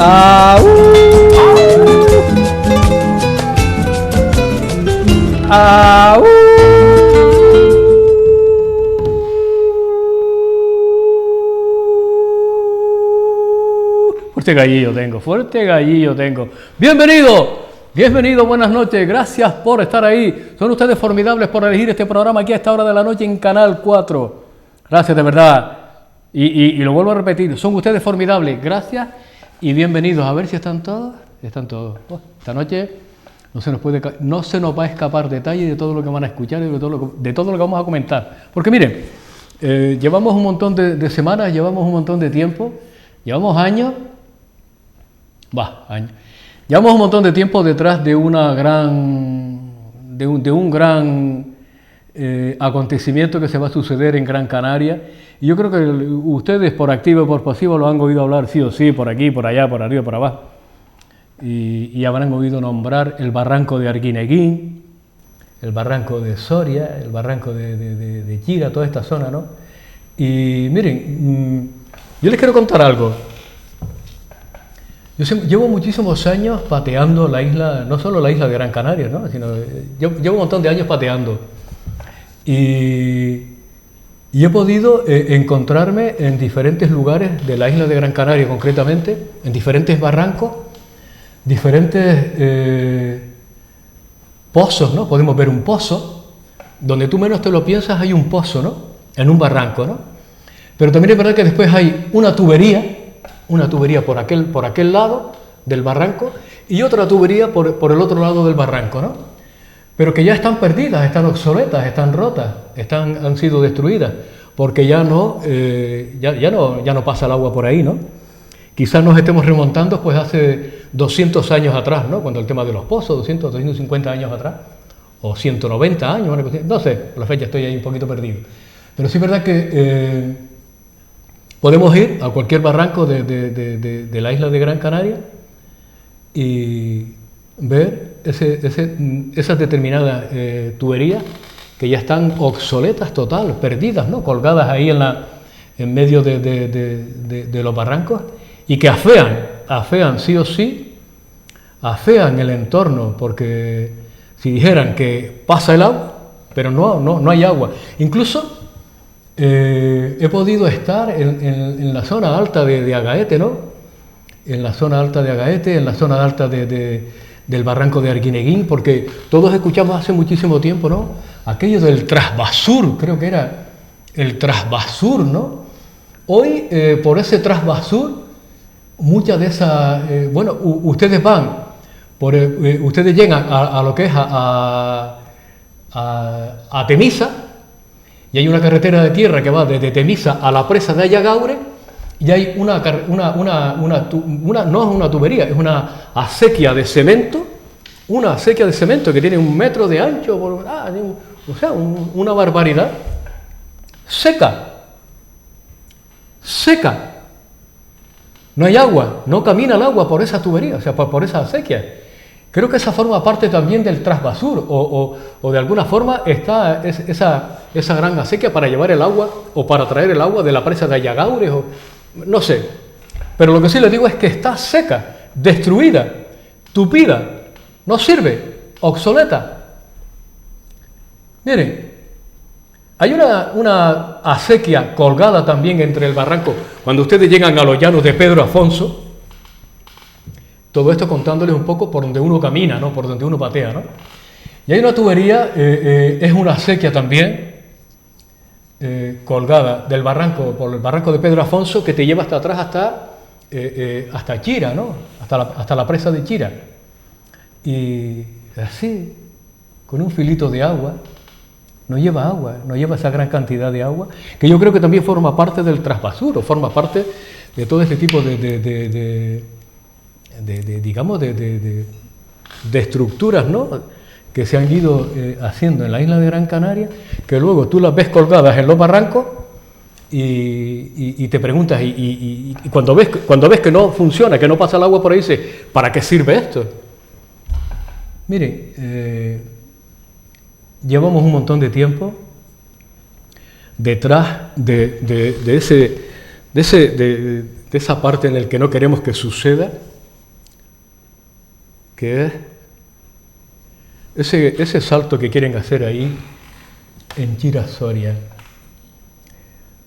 ¡Au! ¡Au! Fuerte gallillo tengo. Bienvenido, buenas noches, gracias por estar ahí. Son ustedes formidables por elegir este programa aquí a esta hora de la noche en Canal 4. Gracias de verdad. Y lo vuelvo a repetir, son ustedes formidables, gracias y bienvenidos. A ver si están todos. Están todos. Esta noche no se nos va a escapar detalle de todo lo que van a escuchar y de todo lo que vamos a comentar. Porque miren, llevamos un montón de semanas, llevamos un montón de tiempo, llevamos años. Llevamos un montón de tiempo detrás de un gran acontecimiento que se va a suceder en Gran Canaria. Y yo creo que ustedes, por activo y por pasivo, lo han oído hablar sí o sí, por aquí, por allá, por arriba, por abajo. Y habrán oído nombrar el barranco de Arguineguín, el barranco de Soria, el barranco de Chira, toda esta zona, ¿no? Y miren, yo les quiero contar algo. Yo llevo muchísimos años pateando la isla, no solo la isla de Gran Canaria, ¿no? Sino llevo un montón de años pateando. Y he podido encontrarme en diferentes lugares de la isla de Gran Canaria, concretamente, en diferentes barrancos, diferentes pozos, ¿no? Podemos ver un pozo, donde tú menos te lo piensas hay un pozo, ¿no? En un barranco, ¿no? Pero también es verdad que después hay una tubería por aquel lado del barranco y otra tubería por el otro lado del barranco, ¿no? Pero que ya están perdidas, están obsoletas, están rotas, han sido destruidas, porque ya no pasa el agua por ahí, ¿no? Quizás nos estemos remontando pues hace 200 años atrás, ¿no? Cuando el tema de los pozos, 200, 250 años atrás, o 190 años, no sé, por la fecha estoy ahí un poquito perdido. Pero sí es verdad que podemos ir a cualquier barranco de la isla de Gran Canaria y ver esas determinadas tuberías que ya están obsoletas total, perdidas, ¿no? Colgadas ahí en medio de los barrancos y que afean sí o sí, afean el entorno, porque si dijeran que pasa el agua, pero no hay agua. Incluso he podido estar en la zona alta de Agaete, ¿no? En la zona alta de Agaete, en la zona alta del barranco de Arguineguín, porque todos escuchamos hace muchísimo tiempo, ¿no? Aquello del trasvasur, creo que era el trasvasur, ¿no? Hoy, por ese trasvasur, muchas de esas, ustedes van, ustedes llegan a lo que es a Temisa, y hay una carretera de tierra que va desde Temisa a la presa de Ayagaure, y hay no es una tubería, es una acequia de cemento, que tiene 1 metro de ancho, una barbaridad, seca, no hay agua, no camina el agua por esa tubería, o sea, por esa acequia. Creo que esa forma parte también del trasvasur, o de alguna forma está esa gran acequia para llevar el agua o para traer el agua de la presa de Ayagaure, o no sé. Pero lo que sí les digo es que está seca, destruida, tupida, no sirve, obsoleta. Miren, hay una acequia colgada también entre el barranco. Cuando ustedes llegan a los llanos de Pedro Afonso, todo esto contándoles un poco por donde uno camina, ¿no? Por donde uno patea, ¿no? Y hay una tubería, es una acequia también, colgada del barranco, por el barranco de Pedro Afonso, que te lleva hasta atrás, hasta Chira, ¿no? Hasta la presa de Chira. Y así, con un filito de agua, no lleva esa gran cantidad de agua, que yo creo que también forma parte del trasvasur, o forma parte de todo este tipo de estructuras, ¿no? Que se han ido haciendo en la isla de Gran Canaria, que luego tú las ves colgadas en los barrancos y te preguntas, y cuando ves que no funciona, que no pasa el agua por ahí, dices, ¿para qué sirve esto? Mire, llevamos un montón de tiempo detrás de esa parte en la que no queremos que suceda, que es ese salto que quieren hacer ahí en Chira-Soria.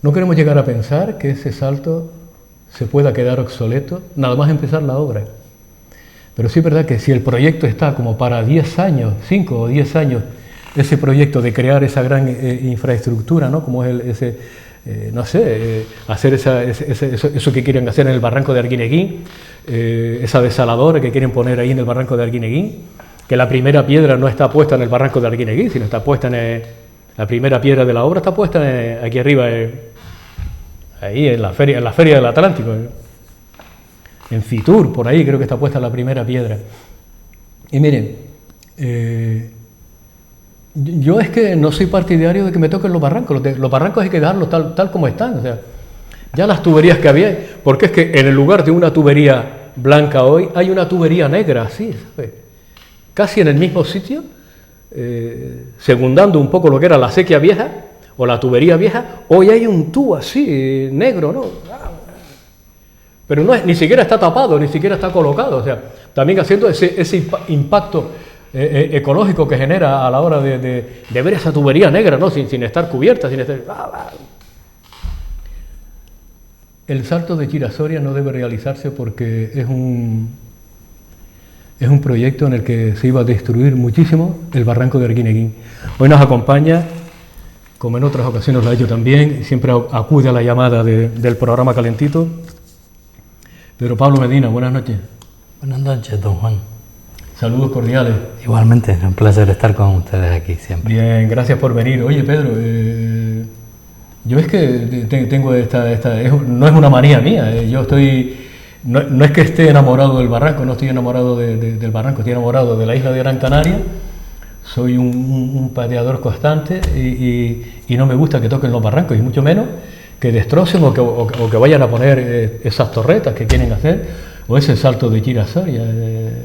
No queremos llegar a pensar que ese salto se pueda quedar obsoleto nada más empezar la obra. Pero sí es verdad que si el proyecto está como para 10 años, 5 o 10 años, ese proyecto de crear esa gran infraestructura, ¿no? Como es hacer eso que quieren hacer en el barranco de Arguineguín, esa desaladora que quieren poner ahí en el barranco de Arguineguín, que la primera piedra no está puesta en el barranco de Arguineguín, sino está puesta la primera piedra de la obra está puesta aquí arriba, ahí en la feria del Atlántico, en Fitur, por ahí creo que está puesta la primera piedra. Y miren, yo es que no soy partidario de que me toquen los barrancos. Los barrancos hay que dejarlos tal como están. O sea, ya las tuberías que había, porque es que en el lugar de una tubería blanca hoy hay una tubería negra, así, ¿sabes? Casi en el mismo sitio, segundando un poco lo que era la sequía vieja o la tubería vieja, hoy hay un tubo así, negro, ¿no? Pero ni siquiera está tapado, ni siquiera está colocado. O sea, también haciendo ese impacto ecológico que genera a la hora de ver esa tubería negra, ¿no? sin estar cubierta, sin estar... El salto de Chira-Soria no debe realizarse porque es un proyecto en el que se iba a destruir muchísimo el barranco de Arguineguín. Hoy nos acompaña, como en otras ocasiones lo ha hecho también, siempre acude a la llamada del programa Calentito, Pedro Pablo Medina. Buenas noches. Buenas noches, don Juan. Saludos cordiales. Igualmente, es un placer estar con ustedes aquí siempre. Bien, gracias por venir. Oye, Pedro, yo es que tengo no es una manía mía, yo estoy... No es que esté enamorado del barranco, no estoy enamorado del barranco, estoy enamorado de la isla de Gran Canaria. Soy un pateador constante y no me gusta que toquen los barrancos, y mucho menos que destrocen o que vayan a poner esas torretas que quieren hacer, o ese salto de Chira-Soria,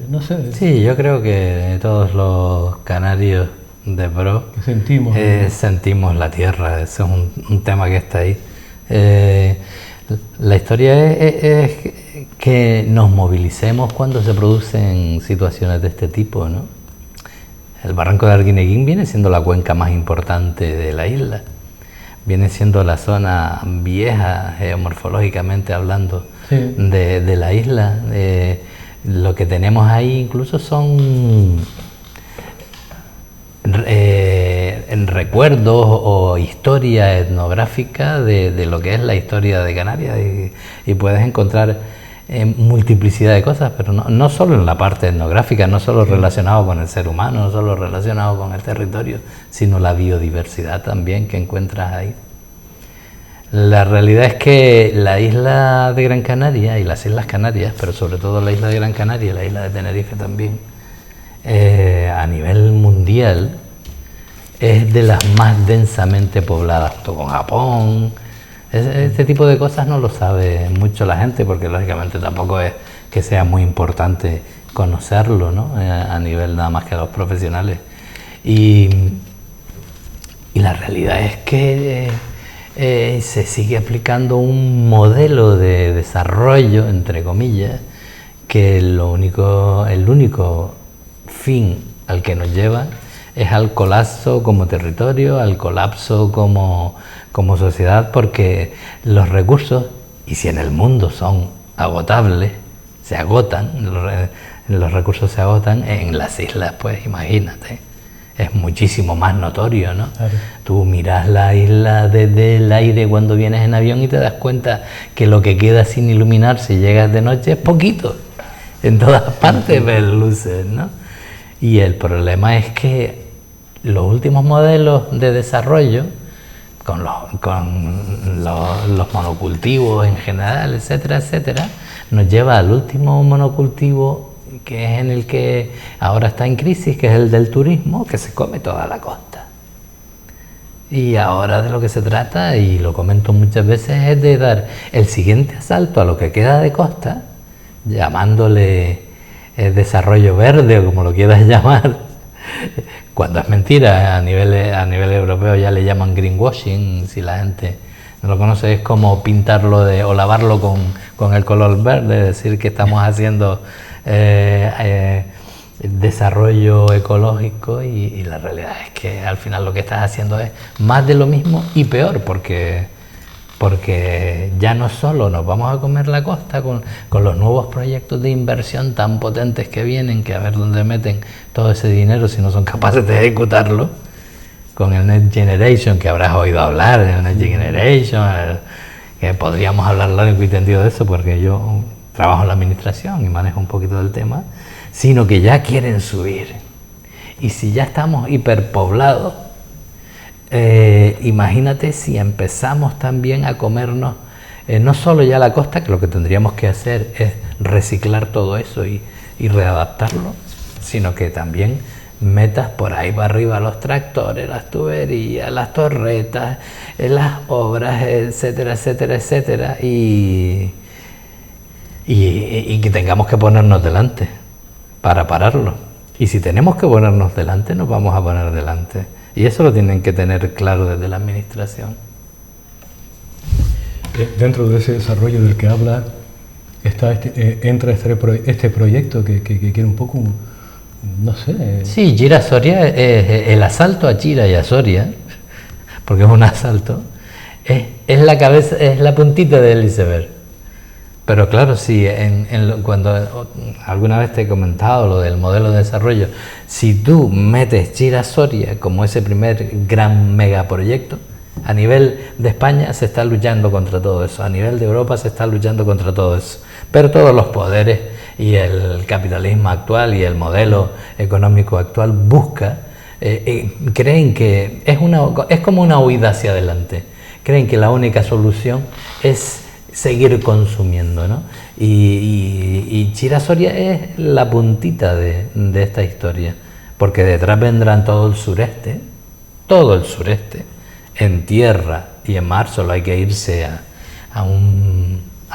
no sé. Sí, yo creo que todos los canarios de pro sentimos la tierra, eso es un tema que está ahí. La historia es que nos movilicemos cuando se producen situaciones de este tipo, ¿no? El barranco de Arguineguín viene siendo la cuenca más importante de la isla, viene siendo la zona vieja, geomorfológicamente hablando, sí, de la isla. Lo que tenemos ahí incluso son en recuerdos o historia etnográfica de lo que es la historia de Canarias, y puedes encontrar multiplicidad de cosas, pero no solo en la parte etnográfica, no solo relacionado con el ser humano, no solo relacionado con el territorio, sino la biodiversidad también que encuentras ahí. La realidad es que la isla de Gran Canaria y las Islas Canarias, pero sobre todo la isla de Gran Canaria y la isla de Tenerife también, a nivel mundial es de las más densamente pobladas, junto con Japón. Este tipo de cosas no lo sabe mucho la gente, porque lógicamente tampoco es que sea muy importante conocerlo, ¿no? A nivel nada más que a los profesionales. Y la realidad es que se sigue aplicando un modelo de desarrollo, entre comillas, que el único fin al que nos lleva es al colapso como territorio, al colapso como sociedad, porque los recursos, y si en el mundo son agotables, se agotan, los recursos se agotan, en las islas, pues imagínate, es muchísimo más notorio, ¿no? Claro. Tú miras la isla desde el aire cuando vienes en avión y te das cuenta que lo que queda sin iluminar si llegas de noche es poquito. En todas partes ves luces, ¿no? Y el problema es que los últimos modelos de desarrollo, con los monocultivos en general, etcétera, etcétera, nos lleva al último monocultivo, que es en el que ahora está en crisis, que es el del turismo, que se come toda la costa. Y ahora de lo que se trata, y lo comento muchas veces, es de dar el siguiente asalto a lo que queda de costa, llamándole desarrollo verde o como lo quieras llamar, cuando es mentira. A nivel europeo ya le llaman greenwashing. Si la gente no lo conoce, es como pintarlo o lavarlo con el color verde, es decir, que estamos haciendo desarrollo ecológico y la realidad es que al final lo que estás haciendo es más de lo mismo y peor, porque ya no solo nos vamos a comer la costa con los nuevos proyectos de inversión tan potentes que vienen, que a ver dónde meten todo ese dinero si no son capaces de ejecutarlo, con el Next Generation, que habrás oído hablar del Next Generation, que podríamos hablar largo y tendido de eso porque yo trabajo en la administración y manejo un poquito del tema, sino que ya quieren subir. Y si ya estamos hiperpoblados, imagínate si empezamos también a comernos, no solo ya la costa, que lo que tendríamos que hacer es reciclar todo eso y readaptarlo, sino que también metas por ahí para arriba los tractores, las tuberías, las torretas, las obras, etcétera, etcétera, etcétera, y que tengamos que ponernos delante para pararlo. Y si tenemos que ponernos delante, nos vamos a poner delante. Y eso lo tienen que tener claro desde la administración. Dentro de ese desarrollo del que habla, entra este proyecto que quiere un poco, no sé... Sí, Chira Soria, el asalto a Chira y a Soria, porque es un asalto, es la cabeza, es la puntita del iceberg. Pero claro, sí, cuando alguna vez te he comentado lo del modelo de desarrollo, si tú metes Chira Soria como ese primer gran megaproyecto, a nivel de España se está luchando contra todo eso, a nivel de Europa se está luchando contra todo eso, pero todos los poderes y el capitalismo actual y el modelo económico actual creen que es como una huida hacia adelante, creen que la única solución es seguir consumiendo, ¿no? Y Chira Soria es la puntita de esta historia, porque detrás vendrán todo el sureste, en tierra y en mar. Solo hay que irse a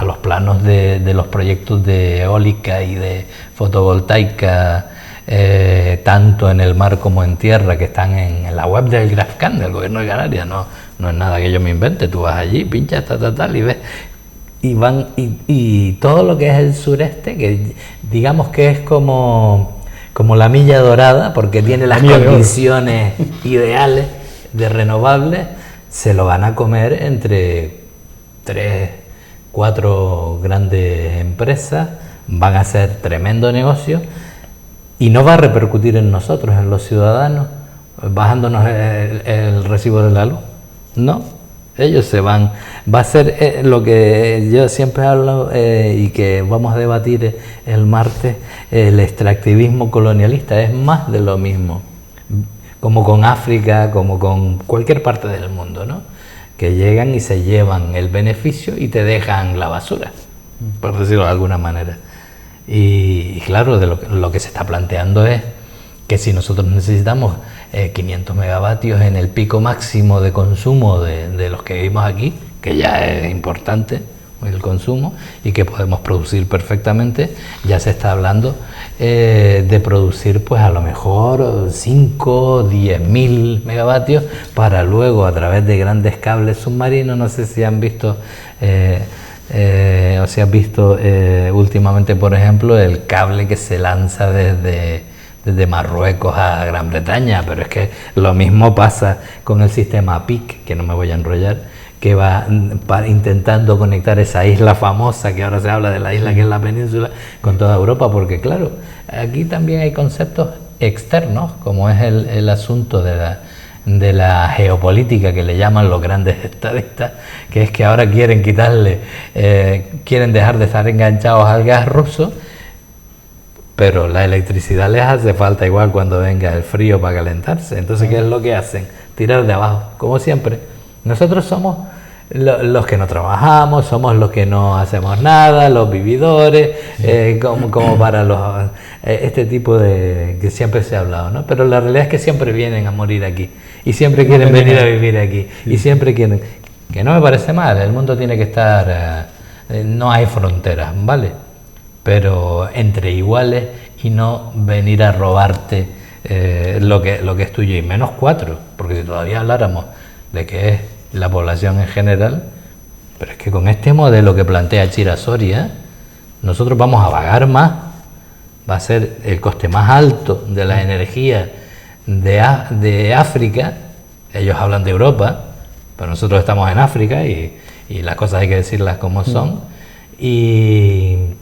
los planos de los proyectos de eólica y de fotovoltaica, tanto en el mar como en tierra, que están en la web del GrafCan, del Gobierno de Canarias. No es nada que yo me invente, tú vas allí, pinchas, tal, y ves. Y todo lo que es el sureste, que digamos que es como la milla dorada, porque tiene las condiciones ideales de renovables, se lo van a comer entre 3, 4 grandes empresas, van a hacer tremendo negocio y no va a repercutir en nosotros, en los ciudadanos, bajándonos el recibo de la luz, no. Ellos se van, va a ser lo que yo siempre hablo y que vamos a debatir el martes, el extractivismo colonialista, es más de lo mismo, como con África, como con cualquier parte del mundo, ¿no? Que llegan y se llevan el beneficio y te dejan la basura, por decirlo de alguna manera. Y claro, lo que se está planteando es que si nosotros necesitamos 500 megavatios en el pico máximo de consumo de los que vivimos aquí, que ya es importante el consumo y que podemos producir perfectamente, ya se está hablando de producir pues a lo mejor 5, 10.000 megavatios para luego, a través de grandes cables submarinos, no sé si han visto o si has visto últimamente, por ejemplo, el cable que se lanza desde Marruecos a Gran Bretaña, pero es que lo mismo pasa con el sistema PIC, que no me voy a enrollar, que va intentando conectar esa isla famosa, que ahora se habla de la isla que es la península, con toda Europa, porque claro, aquí también hay conceptos externos, como es el asunto de la geopolítica, que le llaman los grandes estadistas, que es que ahora quieren dejar de estar enganchados al gas ruso, pero la electricidad les hace falta igual cuando venga el frío para calentarse. Entonces, ¿qué es lo que hacen? Tirar de abajo, como siempre. Nosotros somos los que no trabajamos, somos los que no hacemos nada, los vividores, como para este tipo de que siempre se ha hablado, ¿no? Pero la realidad es que siempre vienen a morir aquí y siempre quieren venir a vivir aquí y siempre quieren, que no me parece mal, el mundo tiene que estar, no hay fronteras, ¿vale? Pero entre iguales y no venir a robarte lo que es tuyo, y menos 4, porque si todavía habláramos de que es la población en general, pero es que con este modelo que plantea Chira Soria, nosotros vamos a vagar más, va a ser el coste más alto de la energía de África. Ellos hablan de Europa, pero nosotros estamos en África y las cosas hay que decirlas como son. Y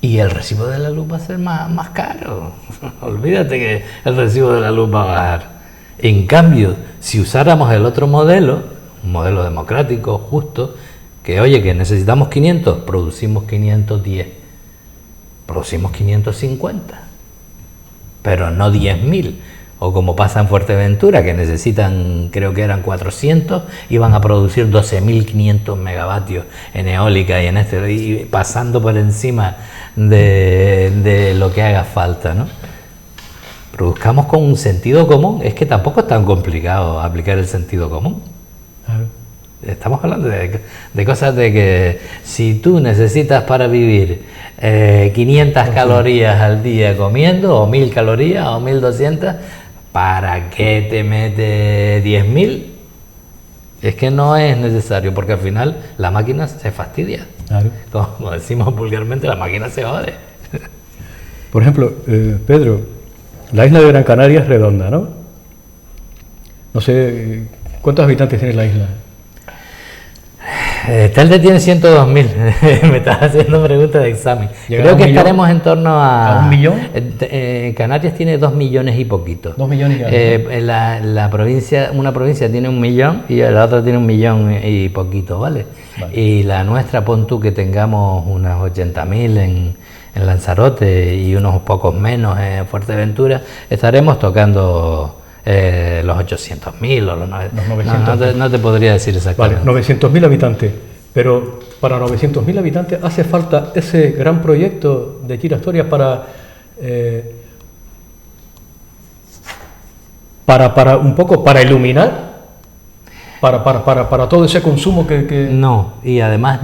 el recibo de la luz va a ser más caro. Olvídate que el recibo de la luz va a bajar. En cambio, si usáramos el otro modelo, un modelo democrático, justo, que oye, que necesitamos 500, producimos 510, producimos 550, pero no 10.000. O como pasa en Fuerteventura, que necesitan, creo que eran 400, y van a producir 12.500 megavatios en eólica y pasando por encima de lo que haga falta, ¿no? Produzcamos con un sentido común. Es que tampoco es tan complicado aplicar el sentido común. Claro. Estamos hablando de cosas de que si tú necesitas para vivir 500 calorías al día comiendo, o 1.000 calorías, o 1.200, ¿para qué te metes 10.000? Es que no es necesario, porque al final la máquina se fastidia. Claro. Como decimos vulgarmente, la máquina se jode. Por ejemplo, Pedro, la isla de Gran Canaria es redonda, ¿no? No sé, ¿cuántos habitantes tiene la isla? Telde tiene 102.000. Me estás haciendo preguntas de examen. Creo que estaremos en torno a... ¿A 1 millón? Canarias tiene 2 millones y poquito. 2 millones y algo. La provincia, una provincia tiene 1 millón y la otra tiene 1 millón y poquito, ¿vale? Y la nuestra, pon tú que tengamos unas 80.000 en Lanzarote y unos pocos menos en Fuerteventura, estaremos tocando... los 800.000 o los 900.000. No te podría decir exactamente. Vale, 900.000 habitantes, pero para 900.000 habitantes hace falta ese gran proyecto de Girastorias para un poco para iluminar, para todo ese consumo que... No, y además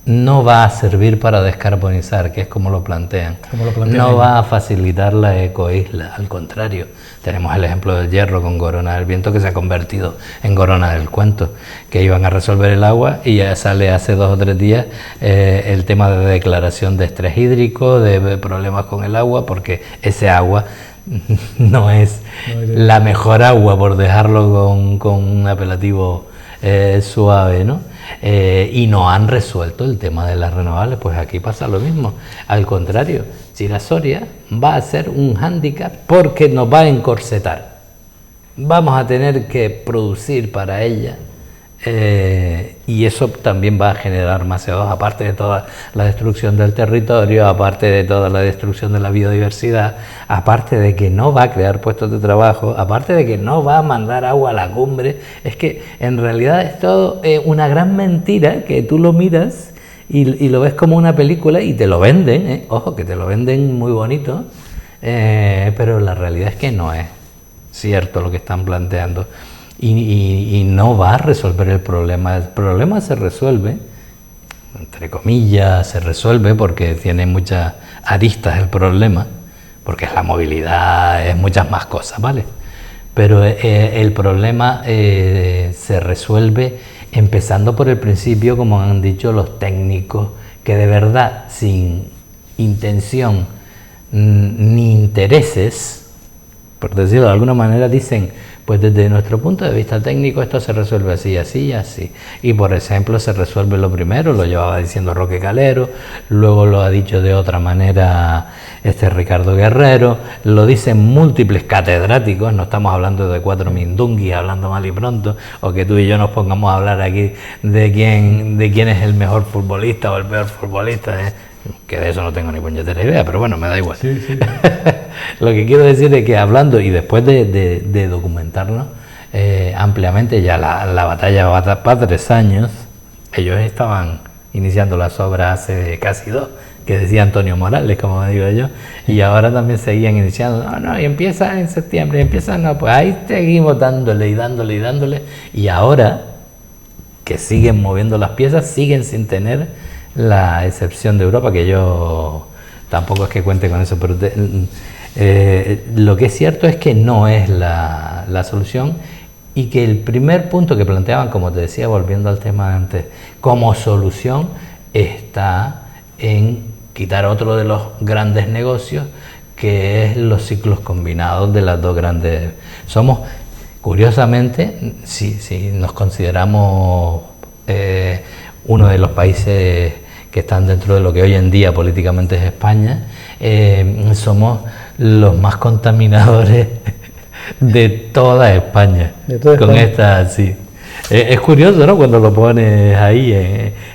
no va a servir para descarbonizar, que es como lo plantean. No va a facilitar la ecoisla, al contrario. Tenemos el ejemplo del Hierro con Corona del Viento, que se ha convertido en Corona del Cuento, que iban a resolver el agua y ya sale hace 2 o 3 días el tema de declaración de estrés hídrico, de problemas con el agua, porque ese agua no es la mejor agua, por dejarlo con un apelativo suave, ¿no? Y no han resuelto el tema de las renovables. Pues aquí pasa lo mismo. Al contrario, Chira-Soria va a ser un hándicap porque nos va a encorsetar. Vamos a tener que producir para ella y eso también va a generar más CO2, aparte de toda la destrucción del territorio, aparte de toda la destrucción de la biodiversidad, aparte de que no va a crear puestos de trabajo, aparte de que no va a mandar agua a la cumbre. Es que en realidad es todo una gran mentira, que tú lo miras y lo ves como una película y te lo venden, ojo, que te lo venden muy bonito, pero la realidad es que no es cierto lo que están planteando. Y no va a resolver el problema. El problema se resuelve, entre comillas, se resuelve porque tiene muchas aristas el problema, porque es la movilidad, es muchas más cosas, ¿vale? Pero el problema se resuelve empezando por el principio, como han dicho los técnicos, que de verdad, sin intención ni intereses, por decirlo de alguna manera, dicen: pues desde nuestro punto de vista técnico esto se resuelve así, así y así. Y por ejemplo se resuelve lo primero, lo llevaba diciendo Roque Calero, luego lo ha dicho de otra manera Ricardo Guerrero, lo dicen múltiples catedráticos, no estamos hablando de 4 mindunguis hablando mal y pronto, o que tú y yo nos pongamos a hablar aquí de quién es el mejor futbolista o el peor futbolista, que de eso no tengo ni puñetera idea, pero bueno, me da igual. Sí, sí. Lo que quiero decir es que hablando, y después de documentarnos ampliamente, ya la batalla va para 3 años, ellos estaban iniciando las obras hace casi 2, que decía Antonio Morales, como digo yo, y ahora también seguían iniciando, y empieza en septiembre, pues ahí seguimos dándole y dándole y dándole, y ahora que siguen moviendo las piezas, siguen sin tener la excepción de Europa, que yo tampoco es que cuente con eso, pero lo que es cierto es que no es la solución, y que el primer punto que planteaban, como te decía, volviendo al tema de antes, como solución, está en quitar otro de los grandes negocios, que es los ciclos combinados de las dos grandes. Somos, curiosamente, si nos consideramos uno de los países que están dentro de lo que hoy en día políticamente es España, somos los más contaminadores de toda España. Con esta, sí. Es curioso, ¿no? Cuando lo pones ahí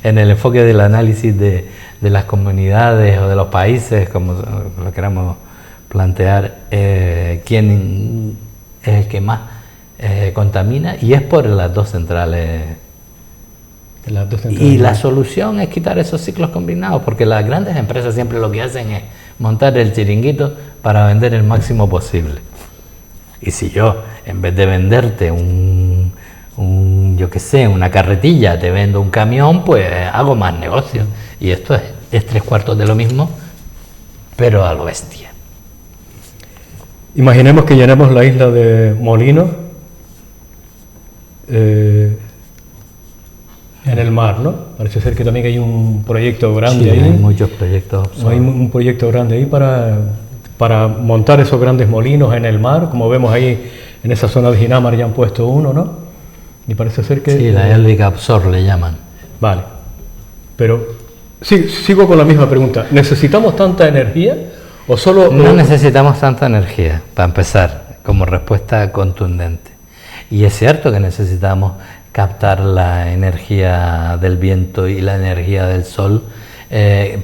en el enfoque del análisis de las comunidades o de los países, como lo queramos plantear, quién es el que más contamina, y es por las dos centrales. Y la solución es quitar esos ciclos combinados, porque las grandes empresas siempre lo que hacen es montar el chiringuito para vender el máximo posible. Y si yo, en vez de venderte yo qué sé, una carretilla, te vendo un camión, pues hago más negocio. Y esto es 3/4 de lo mismo, pero a lo bestia. Imaginemos que llenamos la isla de molinos en el mar, ¿no? Parece ser que también hay un proyecto grande ahí. Hay muchos proyectos. Hay un proyecto grande ahí para montar esos grandes molinos en el mar, como vemos ahí en esa zona de Ginamar ya han puesto uno, ¿no? Y parece ser que... Sí, la eólica offshore le llaman. Vale, pero sigo con la misma pregunta. ¿Necesitamos tanta energía o solo...? No necesitamos tanta energía, para empezar, como respuesta contundente. Y es cierto que necesitamos captar la energía del viento y la energía del sol,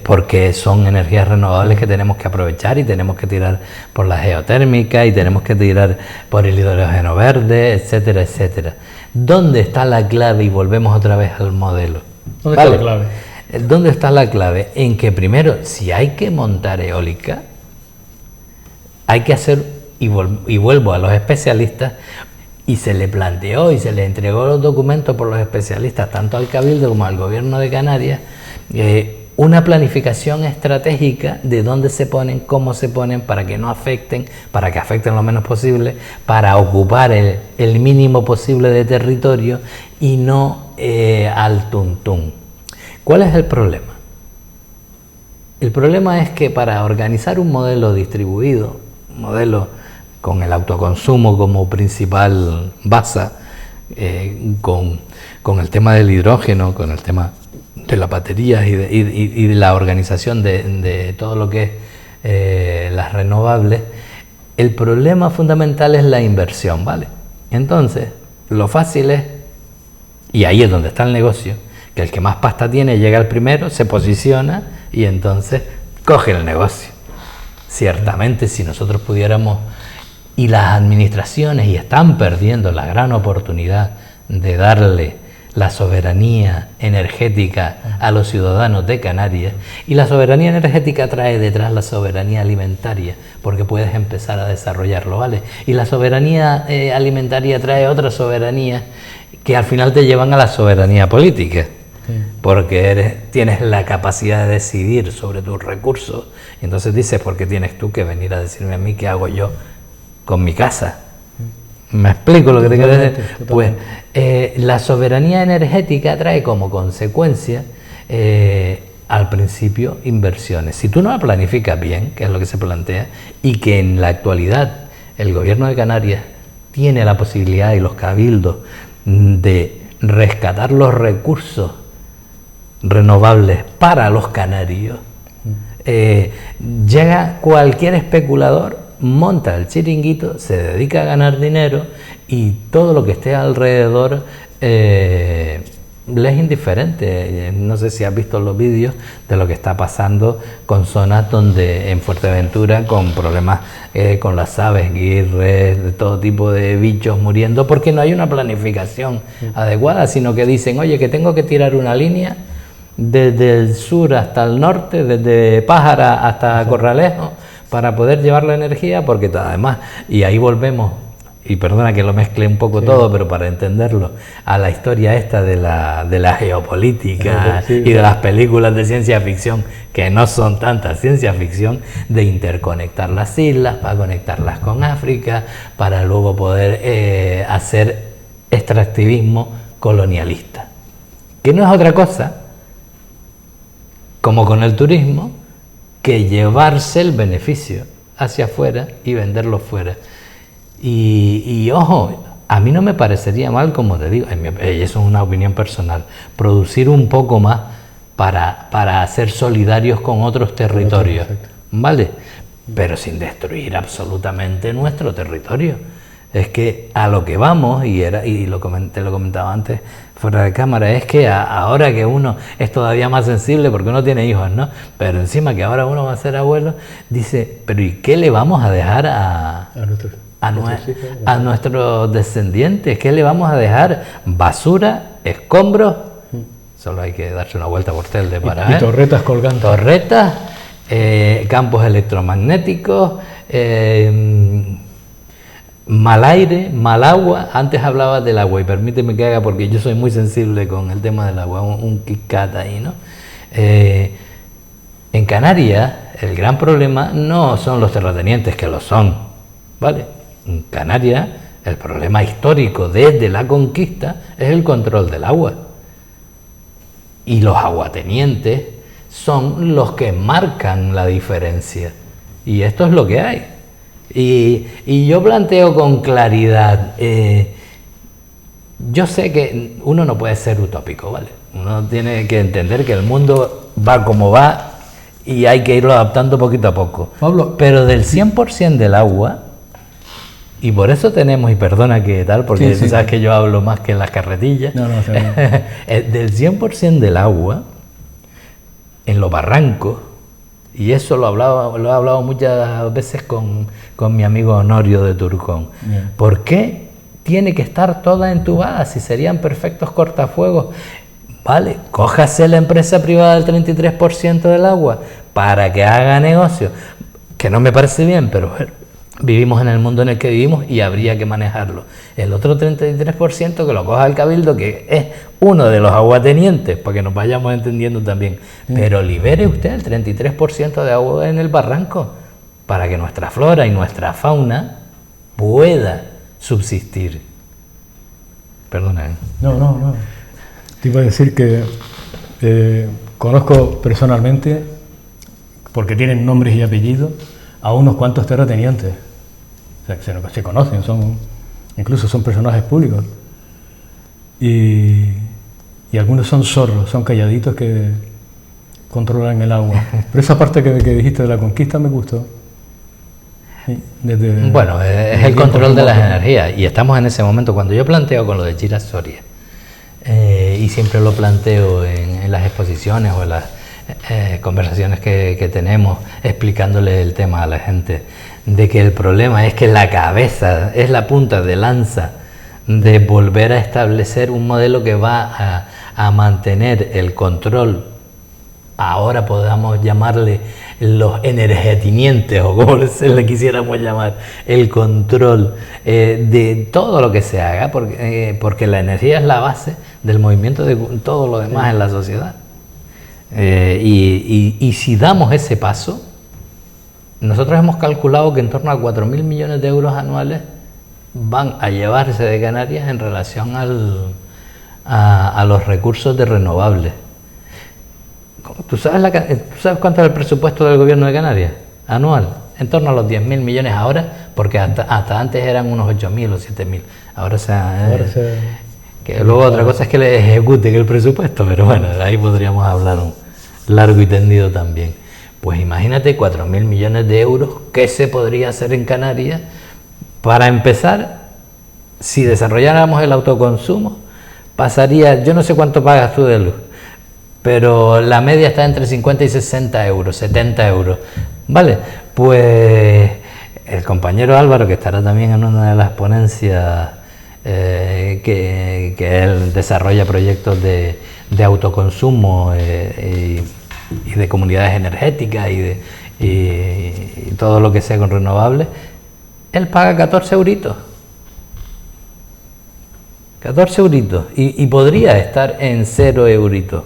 porque son energías renovables que tenemos que aprovechar, y tenemos que tirar por la geotérmica, y tenemos que tirar por el hidrógeno verde, etcétera, etcétera. ¿Dónde está la clave? Y volvemos otra vez al modelo. ¿Dónde está la clave? ¿Dónde está la clave? En que primero, si hay que montar eólica, hay que hacer, y vuelvo a los especialistas, y se le planteó y se le entregó los documentos por los especialistas, tanto al Cabildo como al Gobierno de Canarias, una planificación estratégica de dónde se ponen, cómo se ponen, para que no afecten, para que afecten lo menos posible, para ocupar el mínimo posible de territorio y no al tuntún. ¿Cuál es el problema? El problema es que para organizar un modelo distribuido, un modelo con el autoconsumo como principal base, con el tema del hidrógeno, con el tema de las baterías y de la organización de todo lo que es las renovables, el problema fundamental es la inversión, ¿vale? Entonces, lo fácil es, y ahí es donde está el negocio, que el que más pasta tiene llega al primero, se posiciona y entonces coge el negocio. Ciertamente, si nosotros pudiéramos, y las administraciones, y están perdiendo la gran oportunidad de darle la soberanía energética a los ciudadanos de Canarias, y la soberanía energética trae detrás la soberanía alimentaria, porque puedes empezar a desarrollarlo, ¿vale? Y la soberanía alimentaria trae otra soberanía que al final te llevan a la soberanía política, sí, porque tienes la capacidad de decidir sobre tus recursos, y entonces dices, ¿por qué tienes tú que venir a decirme a mí qué hago yo con mi casa? ¿Me explico lo que te quiero decir? Pues la soberanía energética trae como consecuencia al principio inversiones. Si tú no la planificas bien, que es lo que se plantea, y que en la actualidad el Gobierno de Canarias tiene la posibilidad, y los cabildos, de rescatar los recursos renovables para los canarios, llega cualquier especulador, monta el chiringuito, se dedica a ganar dinero, y todo lo que esté alrededor le es indiferente. No sé si has visto los vídeos de lo que está pasando con zonas donde en Fuerteventura, con problemas con las aves, guirres, de todo tipo de bichos muriendo, porque no hay una planificación adecuada, sino que dicen, oye, que tengo que tirar una línea desde el sur hasta el norte, desde Pájara hasta Corralejo, para poder llevar la energía, porque además, y ahí volvemos, y perdona que lo mezcle un poco todo, pero para entenderlo, a la historia esta de la geopolítica y de las películas de ciencia ficción, que no son tantas ciencia ficción, de interconectar las islas, para conectarlas con África, para luego poder hacer extractivismo colonialista, que no es otra cosa, como con el turismo, que llevarse el beneficio hacia afuera y venderlo fuera. Y ojo, a mí no me parecería mal, como te digo, eso es una opinión personal, producir un poco más para ser solidarios con otros territorios, ¿vale? Pero sin destruir absolutamente nuestro territorio. Es que a lo que vamos, te lo comentaba antes fuera de cámara, es que ahora que uno es todavía más sensible porque uno tiene hijos, ¿no? Pero encima que ahora uno va a ser abuelo, dice, pero ¿y qué le vamos a dejar a nuestros descendientes? ¿Qué le vamos a dejar? Basura, escombros, solo hay que darse una vuelta por Telde para y torretas colgantes. Torretas, campos electromagnéticos, mal aire, mal agua. Antes hablaba del agua y permíteme que haga, porque yo soy muy sensible con el tema del agua, un Kit-Kat ahí, ¿no? En Canarias el gran problema no son los terratenientes, que lo son, ¿vale? En Canarias el problema histórico desde la conquista es el control del agua. Y los aguatenientes son los que marcan la diferencia. Y esto es lo que hay. Y yo planteo con claridad, yo sé que uno no puede ser utópico, ¿vale? Uno tiene que entender que el mundo va como va y hay que irlo adaptando poquito a poco. Pablo, pero del 100% del agua, y por eso tenemos, y perdona que tal, porque tú sabes que yo hablo más que en las carretillas, del 100% del agua, en los barrancos, y eso lo he hablado muchas veces con mi amigo Honorio de Turcón. Bien. ¿Por qué tiene que estar toda entubada si serían perfectos cortafuegos? Vale, cójase la empresa privada del 33% del agua para que haga negocio, que no me parece bien, pero bueno, vivimos en el mundo en el que vivimos y habría que manejarlo. El otro 33% que lo coja el Cabildo, que es uno de los aguatenientes, para que nos vayamos entendiendo también. Pero libere usted el 33% de agua en el barranco para que nuestra flora y nuestra fauna pueda subsistir. Perdona. No. Te iba a decir que conozco personalmente, porque tienen nombres y apellidos, a unos cuantos terratenientes. O sea, se conocen, incluso son personajes públicos. Y algunos son zorros, son calladitos que controlan el agua. Pero esa parte que dijiste de la conquista me gustó. Sí, bueno, es el control de las energías. Y estamos en ese momento, cuando yo planteo con lo de Chira Soria, y siempre lo planteo en las exposiciones o en las conversaciones que tenemos, explicándole el tema a la gente, de que el problema es que la cabeza es la punta de lanza de volver a establecer un modelo que va a mantener el control, ahora podamos llamarle los energetinientes o como le quisiéramos llamar, el control de todo lo que se haga, porque la energía es la base del movimiento de todo lo demás en la sociedad. Y si damos ese paso, nosotros hemos calculado que en torno a 4.000 millones de euros anuales van a llevarse de Canarias en relación a los recursos de renovables. ¿Tú sabes cuánto es el presupuesto del gobierno de Canarias anual? En torno a los 10.000 millones ahora, porque hasta antes eran unos 8.000 o 7.000. Ahora que luego otra cosa es que le ejecuten el presupuesto, pero bueno, ahí podríamos hablar un largo y tendido también. Pues imagínate 4.000 millones de euros, ¿qué se podría hacer en Canarias? Para empezar, si desarrolláramos el autoconsumo, pasaría, yo no sé cuánto pagas tú de luz, pero la media está entre 50 y 60 euros, 70 euros, ¿vale? Pues el compañero Álvaro, que estará también en una de las ponencias, que él desarrolla proyectos de autoconsumo y de comunidades energéticas y todo lo que sea con renovables, él paga 14 euritos. 14 euritos y podría estar en 0 euritos.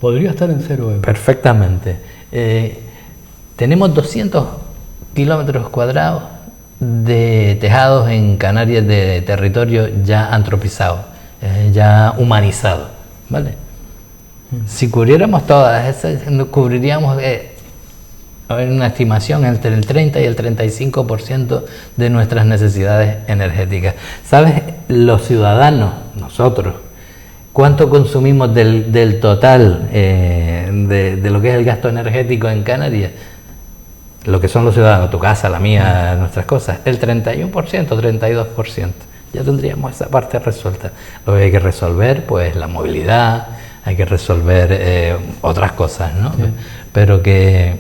Podría estar en 0 euros. Perfectamente. Tenemos 200 kilómetros cuadrados de tejados en Canarias de territorio ya antropizado, ya humanizado, ¿vale? Si cubriéramos todas esas, cubriríamos hay una estimación entre el 30 y el 35% de nuestras necesidades energéticas. ¿Sabes? Los ciudadanos, nosotros, ¿cuánto consumimos del total de lo que es el gasto energético en Canarias? Lo que son los ciudadanos, tu casa, la mía, nuestras cosas, el 31%, 32%. Ya tendríamos esa parte resuelta. Lo que hay que resolver, pues la movilidad, hay que resolver otras cosas, ¿no? Sí. Pero que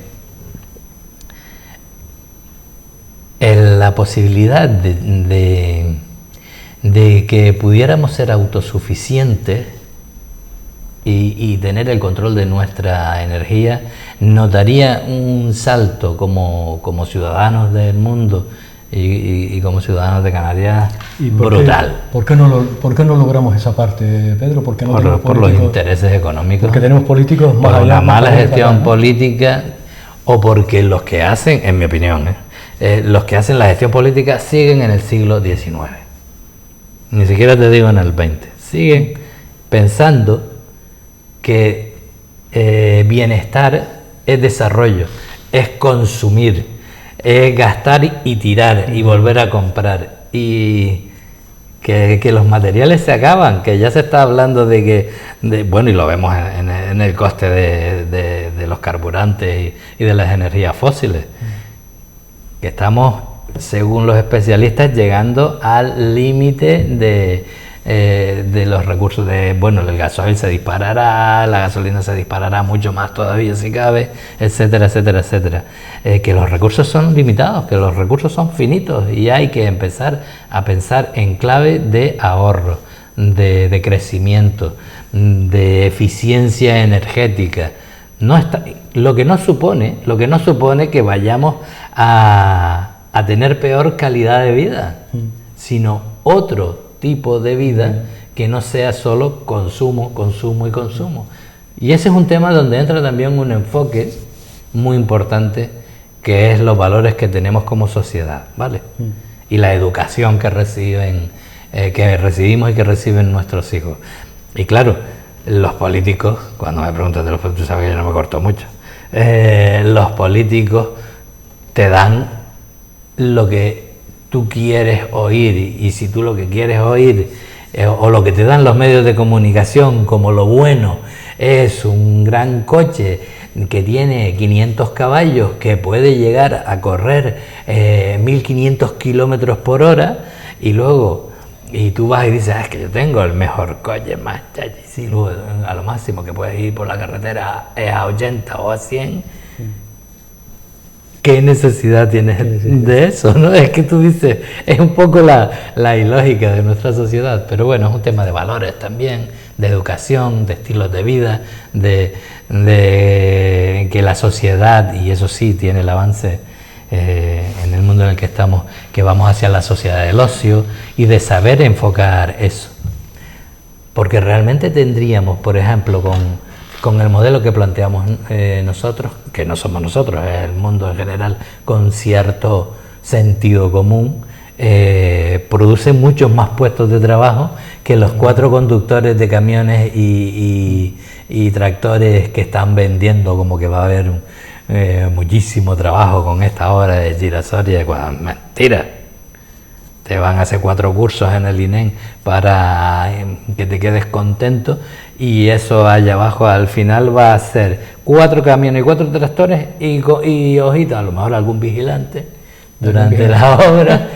la posibilidad de que pudiéramos ser autosuficientes y tener el control de nuestra energía nos daría un salto como ciudadanos del mundo y como ciudadanos de Canarias brutal. ¿Por qué no logramos esa parte, Pedro? ¿Por qué no por los intereses económicos. Porque tenemos políticos más por allá, la mala más gestión política, o porque los que hacen, en mi opinión, los que hacen la gestión política siguen en el siglo XIX. Ni siquiera te digo en el XX. Siguen pensando que bienestar es desarrollo, es consumir, es gastar y tirar y volver a comprar, y que los materiales se acaban, que ya se está hablando de que, bueno, y lo vemos en el coste de los carburantes y de las energías fósiles, que estamos, según los especialistas, llegando al límite de los recursos. El gasoil se disparará, la gasolina se disparará mucho más todavía si cabe, etcétera, etcétera, etcétera. Que los recursos son limitados, que los recursos son finitos, y hay que empezar a pensar en clave de ahorro, de crecimiento, de eficiencia energética. Lo que no supone que vayamos a tener peor calidad de vida, sino otro tipo de vida que no sea solo consumo, consumo y consumo. Y ese es un tema donde entra también un enfoque muy importante, que es los valores que tenemos como sociedad, ¿vale? Y la educación que recibimos y que reciben nuestros hijos. Y claro, los políticos, cuando me preguntas de los políticos, tú sabes que yo no me corto mucho, los políticos te dan lo que tú quieres oír, y si tú lo que quieres oír o lo que te dan los medios de comunicación como lo bueno es un gran coche que tiene 500 caballos, que puede llegar a correr 1500 kilómetros por hora, y tú vas y dices, es que yo tengo el mejor coche, más chachis, y luego a lo máximo que puedes ir por la carretera es a 80 o a 100. ¿Qué necesidad tienes de eso, no? Es que tú dices, es un poco la ilógica de nuestra sociedad, pero bueno, es un tema de valores también, de educación, de estilos de vida, de que la sociedad, y eso sí tiene el avance en el mundo en el que estamos, que vamos hacia la sociedad del ocio, y de saber enfocar eso. Porque realmente tendríamos, por ejemplo, con el modelo que planteamos nosotros, que no somos nosotros, es el mundo en general, con cierto sentido común, produce muchos más puestos de trabajo que los 4 conductores de camiones y tractores que están vendiendo como que va a haber muchísimo trabajo con esta obra de Chira-Soria. Mentira. Te van a hacer 4 cursos en el INEM para que te quedes contento, y eso allá abajo al final va a ser 4 camiones y 4 tractores y ojita, a lo mejor algún vigilante durante la obra.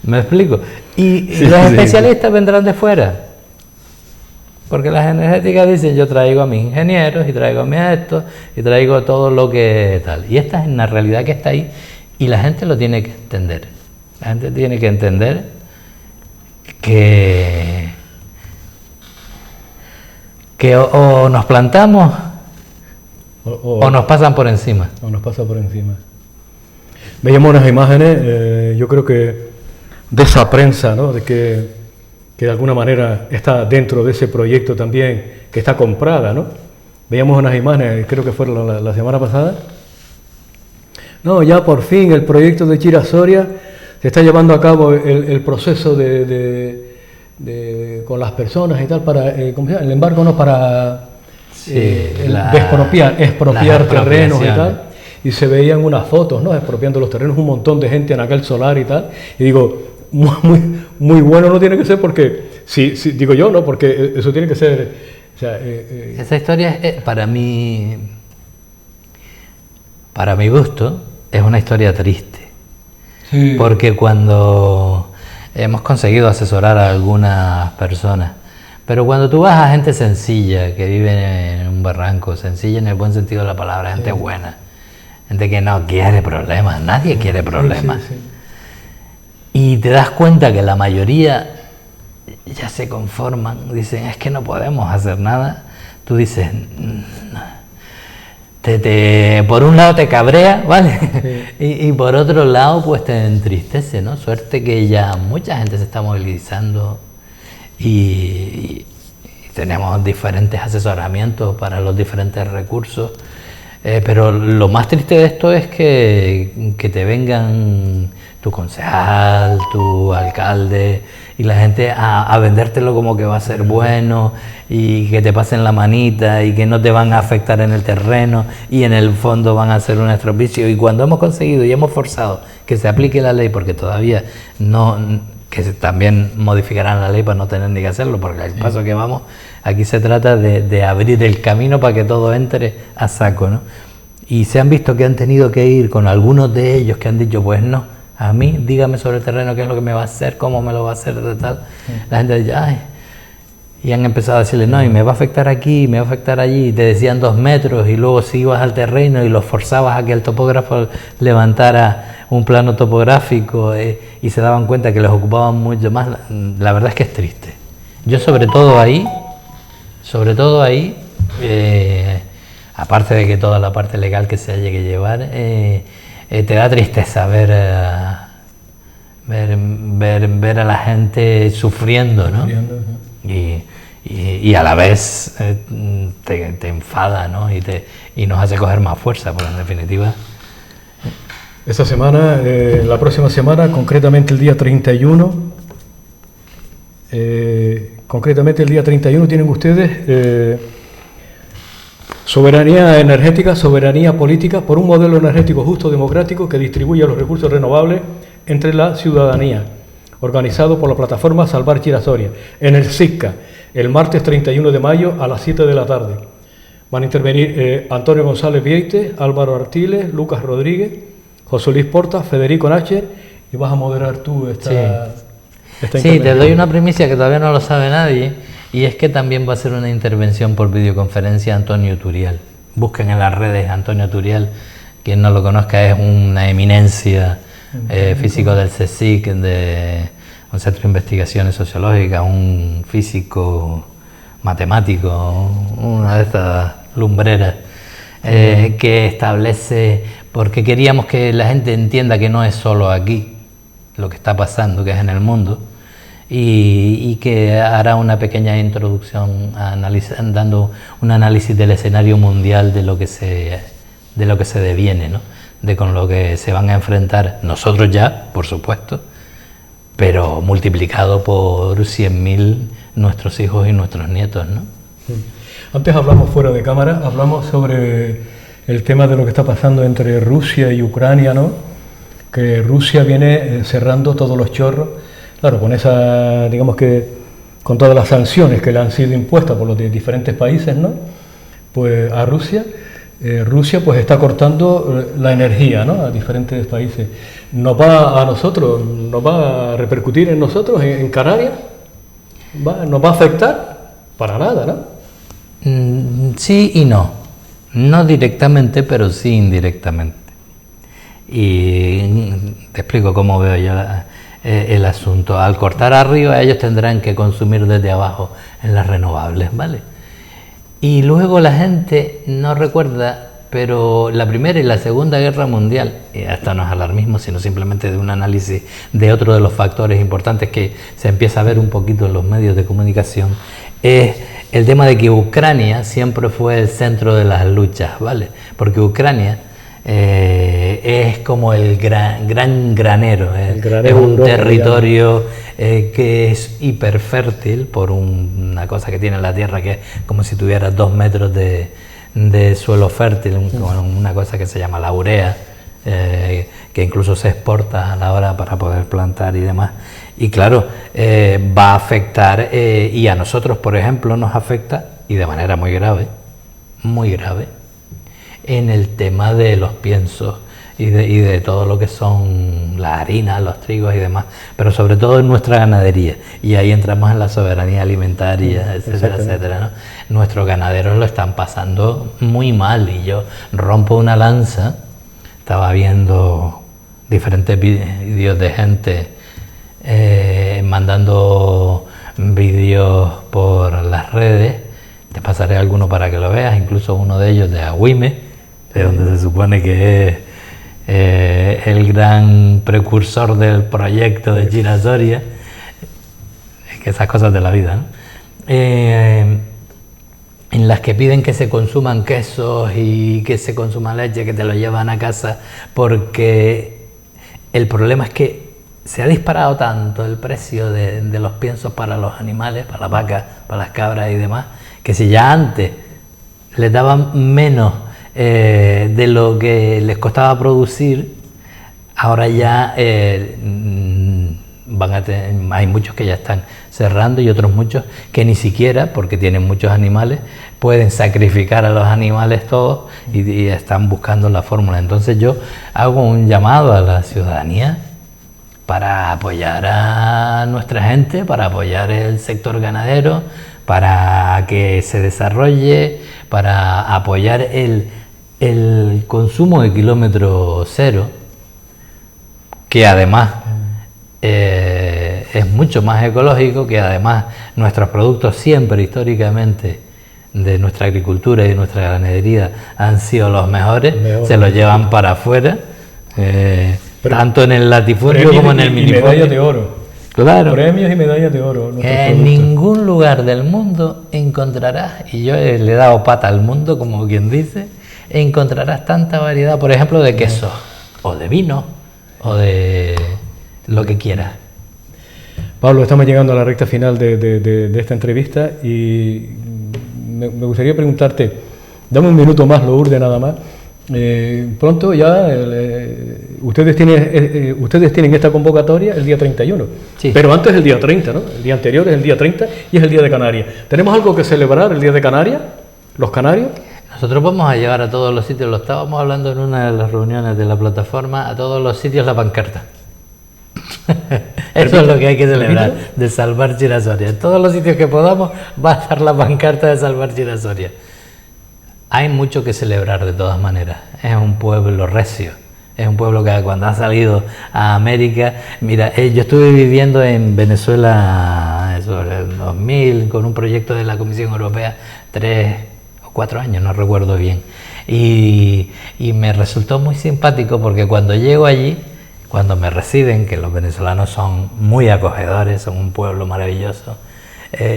¿Me explico? Y los especialistas vendrán de fuera, porque las energéticas dicen, yo traigo a mis ingenieros y traigo a mis estos y traigo todo lo que tal, y esta es una realidad que está ahí, y la gente lo tiene que entender. La gente tiene que entender que o nos plantamos o nos pasan por encima. O nos pasa por encima. Veíamos unas imágenes, yo creo que de esa prensa, ¿no? De que de alguna manera está dentro de ese proyecto también, que está comprada, ¿no? Veíamos unas imágenes, creo que fue la semana pasada. No, ya por fin el proyecto de Chira-Soria se está llevando a cabo el proceso con las personas y tal, para el embargo, no, para expropiar terrenos y tal. y se veían unas fotos, ¿no? Expropiando los terrenos, un montón de gente en aquel solar y tal, y digo, muy bueno no tiene que ser porque, sí, digo yo, ¿no? Porque eso tiene que ser... O sea, esa historia es, para mi gusto, es una historia triste. Sí. Porque cuando hemos conseguido asesorar a algunas personas, pero cuando tú vas a gente sencilla, que vive en un barranco, sencilla en el buen sentido de la palabra, gente buena, gente que no quiere problemas, nadie quiere problemas, y te das cuenta que la mayoría ya se conforman, dicen, es que no podemos hacer nada, tú dices, por un lado te cabrea, ¿vale? Y por otro lado pues te entristece, ¿no? Suerte que ya mucha gente se está movilizando y tenemos diferentes asesoramientos para los diferentes recursos, pero lo más triste de esto es que te vengan tu concejal, tu alcalde y la gente a vendértelo como que va a ser bueno y que te pasen la manita y que no te van a afectar en el terreno y en el fondo van a hacer un estropicio. Y cuando hemos conseguido y hemos forzado que se aplique la ley, porque todavía no, que también modificarán la ley para no tener ni que hacerlo, porque el paso que vamos, aquí se trata de abrir el camino para que todo entre a saco, ¿no? Y se han visto que han tenido que ir con algunos de ellos que han dicho, pues no, a mí, dígame sobre el terreno qué es lo que me va a hacer, cómo me lo va a hacer, de tal. La gente dice, ay, y han empezado a decirle, no, y me va a afectar aquí, me va a afectar allí, y te decían 2 metros, y luego si ibas al terreno y los forzabas a que el topógrafo levantara un plano topográfico, y se daban cuenta que les ocupaban mucho más, la verdad es que es triste. Yo sobre todo ahí, aparte de que toda la parte legal que se haya que llevar, te da tristeza ver a la gente sufriendo, ¿no? Y a la vez te enfada, ¿no? Y nos hace coger más fuerza, porque en definitiva... Esta semana, la próxima semana, concretamente el día 31, tienen ustedes... soberanía energética, soberanía política por un modelo energético justo, democrático, que distribuya los recursos renovables entre la ciudadanía, organizado por la plataforma Salvar Chira-Soria, en el SICCA, el martes 31 de mayo a las 7 de la tarde. Van a intervenir Antonio González Vieites, Álvaro Artiles, Lucas Rodríguez, José Luis Porta, Federico Nacher, y vas a moderar tú esta intervención. Sí, te doy una primicia que todavía no lo sabe nadie. Y es que también va a ser una intervención por videoconferencia Antonio Turial. Busquen en las redes Antonio Turial, quien no lo conozca es una eminencia físico del CSIC, de un Centro de Investigaciones Sociológicas, un físico matemático, una de estas lumbreras, que establece, porque queríamos que la gente entienda que no es solo aquí lo que está pasando, que es en el mundo, y que hará una pequeña introducción dando un análisis del escenario mundial de lo que se deviene, ¿no? De con lo que se van a enfrentar nosotros ya, por supuesto, pero multiplicado por 100.000 nuestros hijos y nuestros nietos, ¿no? Antes hablamos fuera de cámara, hablamos sobre el tema de lo que está pasando entre Rusia y Ucrania, ¿no? Que Rusia viene cerrando todos los chorros. Claro, con esa, digamos que, con todas las sanciones que le han sido impuestas por los diferentes países, ¿no? Pues a Rusia, Rusia pues está cortando la energía, ¿no? A diferentes países. ¿Nos va a repercutir en nosotros, en Canarias? ¿Nos va a afectar? Para nada, ¿no? Sí y no. No directamente, pero sí indirectamente. Y te explico cómo veo yo el asunto. Al cortar arriba, ellos tendrán que consumir desde abajo en las renovables, ¿vale? Y luego la gente no recuerda, pero la Primera y la Segunda Guerra Mundial, y hasta no es alarmismo, sino simplemente de un análisis de otro de los factores importantes que se empieza a ver un poquito en los medios de comunicación, es el tema de que Ucrania siempre fue el centro de las luchas, ¿vale? Porque Ucrania es como el gran granero, es un territorio que es hiperfértil por una cosa que tiene la tierra, que es como si tuviera 2 metros de de suelo fértil, con una cosa que se llama la urea, que incluso se exporta a la hora para poder plantar y demás. Y claro, va a afectar, y a nosotros, por ejemplo, nos afecta, y de manera muy grave, en el tema de los piensos y de todo lo que son las harinas, los trigos y demás, pero sobre todo en nuestra ganadería. Y ahí entramos en la soberanía alimentaria, etcétera, etcétera, ¿no? Nuestros ganaderos lo están pasando muy mal, y yo rompo una lanza. Estaba viendo diferentes vídeos de gente mandando vídeos por las redes. Te pasaré alguno para que lo veas, incluso uno de ellos de Agüime, de donde se supone que es el gran precursor del proyecto de Chira-Soria. Es que esas cosas de la vida, ¿no? En las que piden que se consuman quesos y que se consuma leche, que te lo llevan a casa, porque el problema es que se ha disparado tanto el precio de los piensos para los animales, para las vacas, para las cabras y demás, que si ya antes les daban menos de lo que les costaba producir, ahora ya hay muchos que ya están cerrando y otros muchos que ni siquiera, porque tienen muchos animales, pueden sacrificar a los animales todos y están buscando la fórmula. Entonces yo hago un llamado a la ciudadanía para apoyar a nuestra gente, para apoyar el sector ganadero, para que se desarrolle, para apoyar el consumo de kilómetro cero, que además es mucho más ecológico, que además nuestros productos siempre históricamente de nuestra agricultura y de nuestra ganadería han sido los mejores, se los llevan para afuera, tanto en el latifundio como en el minifundio. Medallas de oro. Claro. Premios y medallas de oro. En ningún lugar del mundo encontrarás, y yo le he dado pata al mundo, como quien dice, encontrarás tanta variedad, por ejemplo, de quesos, o de vino, o de lo que quieras. Pablo, estamos llegando a la recta final de esta entrevista y me gustaría preguntarte, dame un minuto más, Lourdes, nada más. Pronto ya ustedes tienen esta convocatoria el día 31, sí. Pero antes el día 30, ¿no? El día anterior es el día 30 y es el día de Canarias. ¿Tenemos algo que celebrar el día de Canarias? ¿Los canarios? Nosotros vamos a llevar a todos los sitios, lo estábamos hablando en una de las reuniones de la plataforma, a todos los sitios la pancarta. Eso es lo que hay que celebrar, de salvar Chira-Soria. En todos los sitios que podamos va a estar la pancarta de salvar Chira-Soria. Hay mucho que celebrar de todas maneras. Es un pueblo recio, es un pueblo que cuando ha salido a América... Mira, yo estuve viviendo en Venezuela sobre el 2000 con un proyecto de la Comisión Europea 3 o 4 años, no recuerdo bien. Y me resultó muy simpático porque cuando llego allí, cuando me reciben, que los venezolanos son muy acogedores, son un pueblo maravilloso,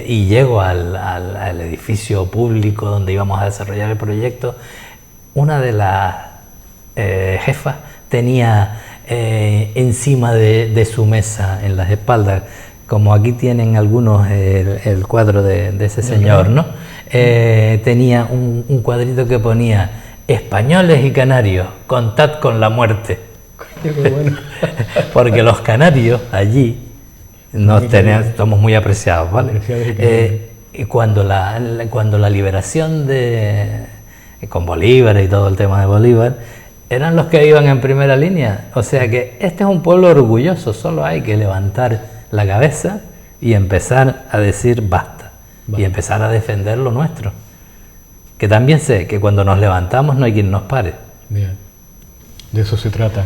y llego al edificio público donde íbamos a desarrollar el proyecto, una de las jefas tenía encima de su mesa, en las espaldas, como aquí tienen algunos el cuadro de ese señor, ¿no? Tenía un cuadrito que ponía: españoles y canarios, contad con la muerte. Bueno. Porque los canarios allí somos muy apreciados, ¿vale? Y cuando la liberación con Bolívar y todo el tema de Bolívar, eran los que iban en primera línea. O sea que este es un pueblo orgulloso, solo hay que levantar la cabeza y empezar a decir basta. Y empezar a defender lo nuestro. Que también sé que cuando nos levantamos no hay quien nos pare. Bien. De eso se trata.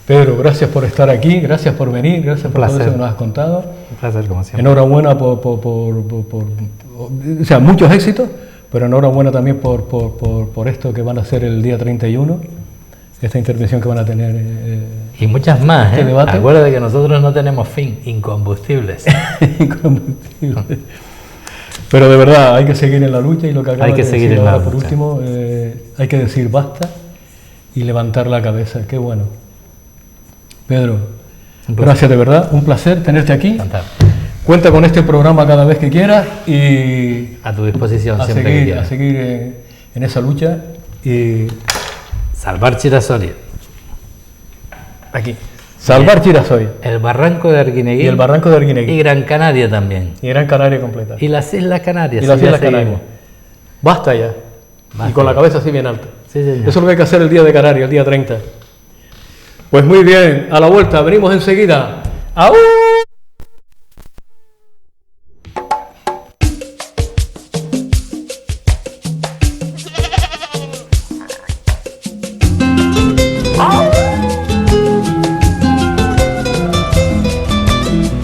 Pedro, gracias por estar aquí, gracias por venir, gracias por todo eso que nos has contado. Un placer, como siempre. Enhorabuena o sea, muchos éxitos, pero enhorabuena también por esto que van a hacer el día 31, esta intervención que van a tener. Y muchas más, este debate. Acuérdate que nosotros no tenemos fin, incombustibles. Incombustibles. Pero de verdad, hay que seguir en la lucha y lo que acabas de decir ahora por último, hay que decir basta y levantar la cabeza. Qué bueno. Pedro, gracias de verdad, un placer tenerte aquí. Encantado. Cuenta con este programa cada vez que quieras y a tu disposición siempre que quieras. A seguir en esa lucha y Salvar Chirasoria. aquí, salvar Chirasoria El barranco de Arguineguín. y el barranco de Arguineguín Y Gran Canaria también. y Gran Canaria completa. Y las Islas Canarias. Y las sí, ya Islas seguimos. Canarias. Basta ya. Basta Y con la ya. cabeza así bien alta. Sí, señor. Eso es lo que hay que hacer el día de Canarias, el día 30. Pues muy bien, a la vuelta, venimos enseguida. ¡Aú!